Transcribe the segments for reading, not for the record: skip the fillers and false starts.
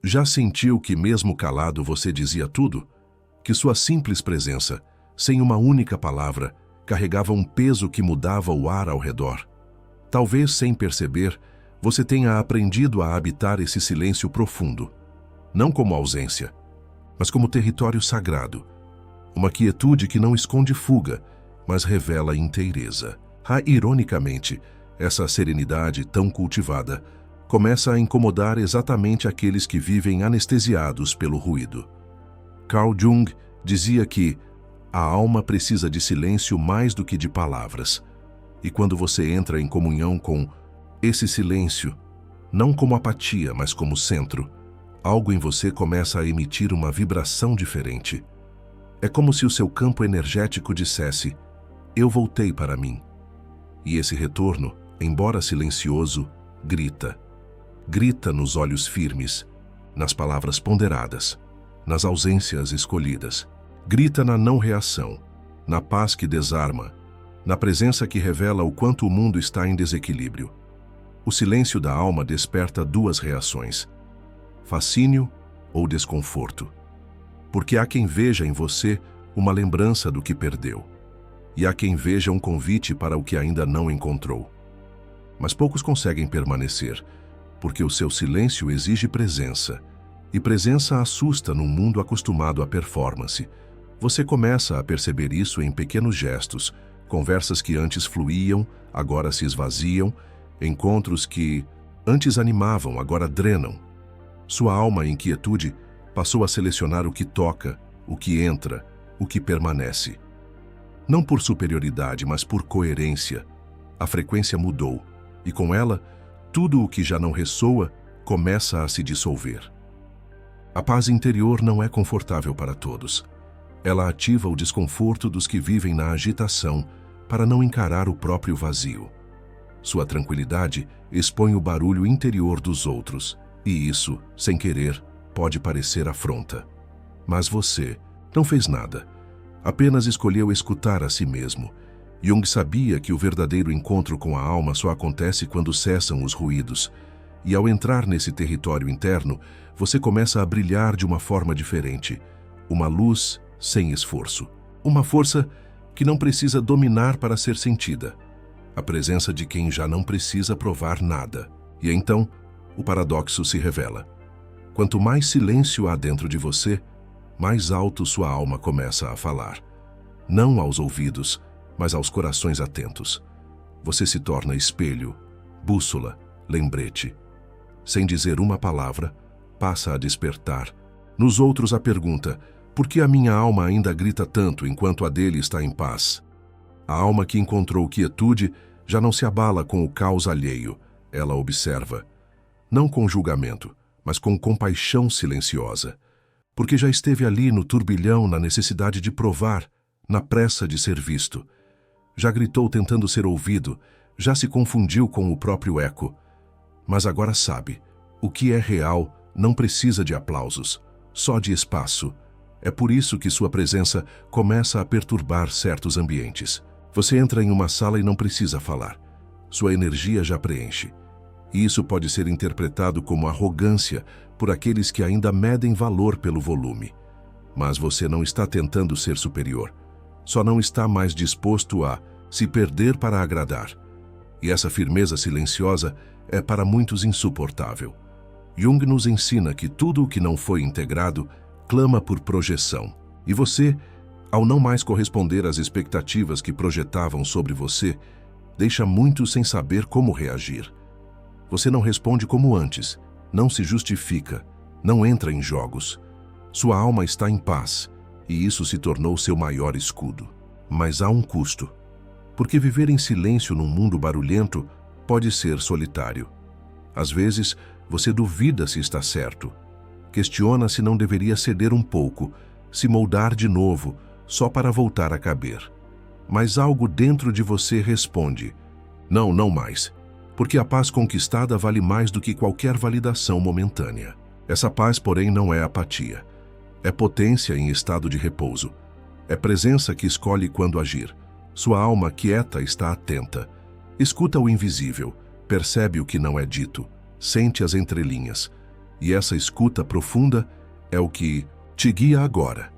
Já sentiu que mesmo calado você dizia tudo? Que sua simples presença, sem uma única palavra, carregava um peso que mudava o ar ao redor? Talvez sem perceber, você tenha aprendido a habitar esse silêncio profundo, não como ausência, mas como território sagrado. Uma quietude que não esconde fuga, mas revela inteireza. Ironicamente, essa serenidade tão cultivada começa a incomodar exatamente aqueles que vivem anestesiados pelo ruído. Carl Jung dizia que a alma precisa de silêncio mais do que de palavras. E quando você entra em comunhão com esse silêncio, não como apatia, mas como centro, algo em você começa a emitir uma vibração diferente. É como se o seu campo energético dissesse: eu voltei para mim. E esse retorno, embora silencioso, grita. Grita nos olhos firmes, nas palavras ponderadas, nas ausências escolhidas. Grita na não reação, na paz que desarma, na presença que revela o quanto o mundo está em desequilíbrio. O silêncio da alma desperta duas reações: fascínio ou desconforto. Porque há quem veja em você uma lembrança do que perdeu, e há quem veja um convite para o que ainda não encontrou. Mas poucos conseguem permanecer, porque o seu silêncio exige presença, e presença assusta num mundo acostumado à performance. Você começa a perceber isso em pequenos gestos, conversas que antes fluíam, agora se esvaziam, encontros que antes animavam, agora drenam. Sua alma em quietude passou a selecionar o que toca, o que entra, o que permanece. Não por superioridade, mas por coerência. A frequência mudou, e com ela, tudo o que já não ressoa começa a se dissolver. A paz interior não é confortável para todos. Ela ativa o desconforto dos que vivem na agitação para não encarar o próprio vazio. Sua tranquilidade expõe o barulho interior dos outros, e isso, sem querer, pode parecer afronta. Mas você não fez nada. Apenas escolheu escutar a si mesmo. Jung sabia que o verdadeiro encontro com a alma só acontece quando cessam os ruídos. E ao entrar nesse território interno, você começa a brilhar de uma forma diferente. Uma luz sem esforço. Uma força que não precisa dominar para ser sentida. A presença de quem já não precisa provar nada. E então, o paradoxo se revela. Quanto mais silêncio há dentro de você, mais alto sua alma começa a falar. Não aos ouvidos, mas aos corações atentos. Você se torna espelho, bússola, lembrete. Sem dizer uma palavra, passa a despertar. Nos outros a pergunta: por que a minha alma ainda grita tanto enquanto a dele está em paz? A alma que encontrou quietude já não se abala com o caos alheio. Ela observa, não com julgamento, mas com compaixão silenciosa. Porque já esteve ali no turbilhão, na necessidade de provar, na pressa de ser visto. Já gritou tentando ser ouvido, já se confundiu com o próprio eco. Mas agora sabe, o que é real não precisa de aplausos, só de espaço. É por isso que sua presença começa a perturbar certos ambientes. Você entra em uma sala e não precisa falar. Sua energia já preenche. E isso pode ser interpretado como arrogância por aqueles que ainda medem valor pelo volume. Mas você não está tentando ser superior. Só não está mais disposto a se perder para agradar. E essa firmeza silenciosa é para muitos insuportável. Jung nos ensina que tudo o que não foi integrado clama por projeção. E você, ao não mais corresponder às expectativas que projetavam sobre você, deixa muitos sem saber como reagir. Você não responde como antes, não se justifica, não entra em jogos. Sua alma está em paz, e isso se tornou seu maior escudo. Mas há um custo, porque viver em silêncio num mundo barulhento pode ser solitário. Às vezes, você duvida se está certo. Questiona se não deveria ceder um pouco, se moldar de novo, só para voltar a caber. Mas algo dentro de você responde: não, não mais, porque a paz conquistada vale mais do que qualquer validação momentânea. Essa paz, porém, não é apatia. É potência em estado de repouso. É presença que escolhe quando agir. Sua alma quieta está atenta. Escuta o invisível, percebe o que não é dito, sente as entrelinhas. E essa escuta profunda é o que te guia agora.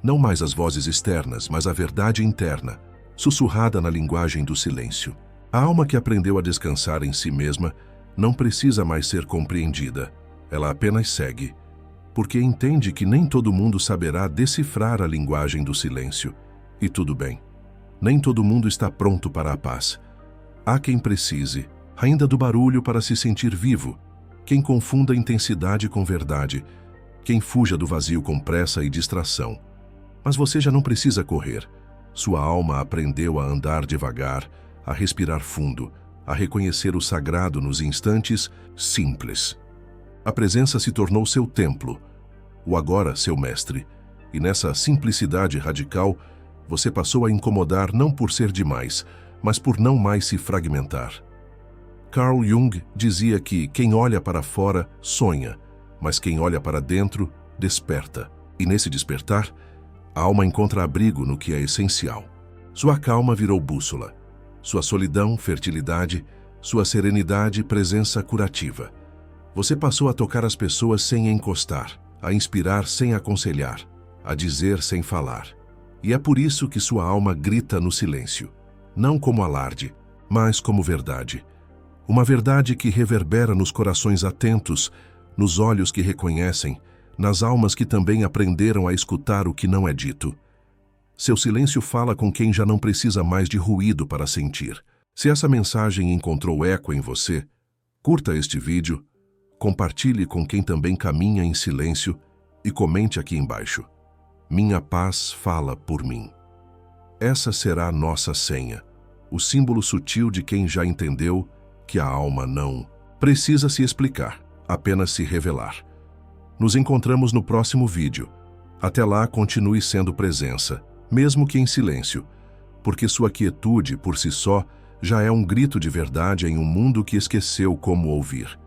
Não mais as vozes externas, mas a verdade interna, sussurrada na linguagem do silêncio. A alma que aprendeu a descansar em si mesma não precisa mais ser compreendida. Ela apenas segue, porque entende que nem todo mundo saberá decifrar a linguagem do silêncio. E tudo bem. Nem todo mundo está pronto para a paz. Há quem precise, ainda do barulho para se sentir vivo, quem confunda intensidade com verdade, quem fuja do vazio com pressa e distração. Mas você já não precisa correr. Sua alma aprendeu a andar devagar, a respirar fundo, a reconhecer o sagrado nos instantes simples. A presença se tornou seu templo, o agora seu mestre, e nessa simplicidade radical, você passou a incomodar não por ser demais, mas por não mais se fragmentar. Carl Jung dizia que quem olha para fora sonha, mas quem olha para dentro desperta. E nesse despertar, a alma encontra abrigo no que é essencial. Sua calma virou bússola, sua solidão, fertilidade, sua serenidade, presença curativa. Você passou a tocar as pessoas sem encostar, a inspirar sem aconselhar, a dizer sem falar. E é por isso que sua alma grita no silêncio, não como alarde, mas como verdade. Uma verdade que reverbera nos corações atentos, nos olhos que reconhecem, nas almas que também aprenderam a escutar o que não é dito. Seu silêncio fala com quem já não precisa mais de ruído para sentir. Se essa mensagem encontrou eco em você, curta este vídeo, compartilhe com quem também caminha em silêncio e comente aqui embaixo. Minha paz fala por mim. Essa será a nossa senha, o símbolo sutil de quem já entendeu que a alma não precisa se explicar, apenas se revelar. Nos encontramos no próximo vídeo. Até lá, continue sendo presença, mesmo que em silêncio, porque sua quietude por si só já é um grito de verdade em um mundo que esqueceu como ouvir.